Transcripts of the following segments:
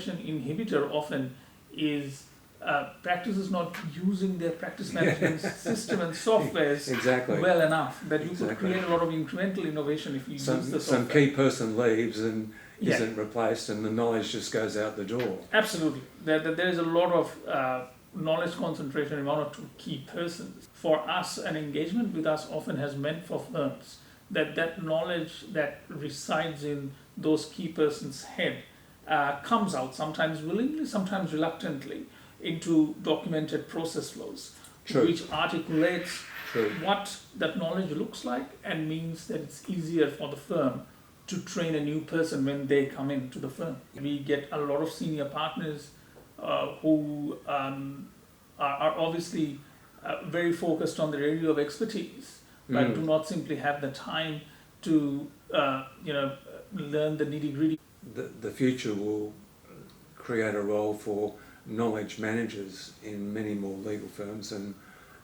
innovation inhibitor often is practices not using their practice management system and softwares Exactly. well enough that you Exactly. could create a lot of incremental innovation if you use the software. Some key person leaves and isn't replaced, and the knowledge just goes out the door. Absolutely. There is a lot of knowledge concentration in one or two key persons. For us, an engagement with us often has meant for firms that knowledge that resides in those key persons' head comes out, sometimes willingly, sometimes reluctantly, into documented process flows, True. which articulates True. what that knowledge looks like and means that it's easier for the firm to train a new person when they come into the firm. We get a lot of senior partners who are obviously very focused on their area of expertise, but do not simply have the time to learn the nitty-gritty. The future will create a role for knowledge managers in many more legal firms than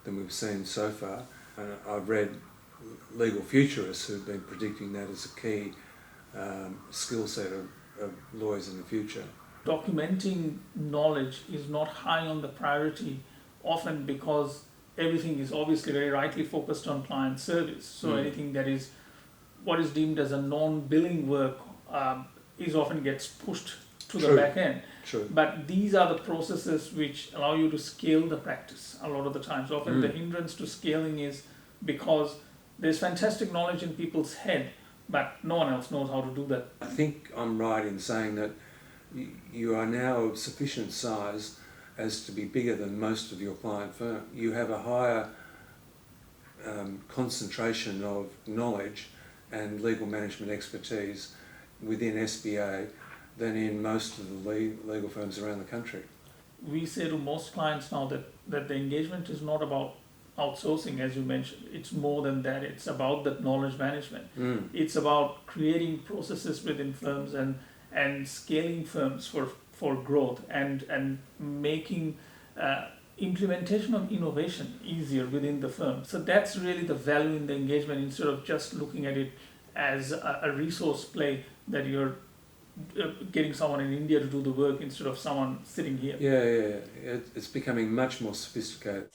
we've seen so far. And I've read legal futurists who've been predicting that as a key skill set of lawyers in the future. Documenting knowledge is not high on the priority, often because everything is obviously very rightly focused on client service. So anything that is what is deemed as a non-billing work is often gets pushed to the back end. True. But these are the processes which allow you to scale the practice a lot of the times. Often the hindrance to scaling is because there's fantastic knowledge in people's head, but no one else knows how to do that. I think I'm right in saying that you are now of sufficient size as to be bigger than most of your client firm. You have a higher concentration of knowledge and legal management expertise within SBA than in most of the legal firms around the country. We say to most clients now that the engagement is not about outsourcing, as you mentioned. It's more than that. It's about that knowledge management. It's about creating processes within firms and scaling firms for growth and making implementation of innovation easier within the firm. So that's really the value in the engagement, instead of just looking at it as a resource play that you're getting someone in India to do the work instead of someone sitting here. Yeah. It's becoming much more sophisticated.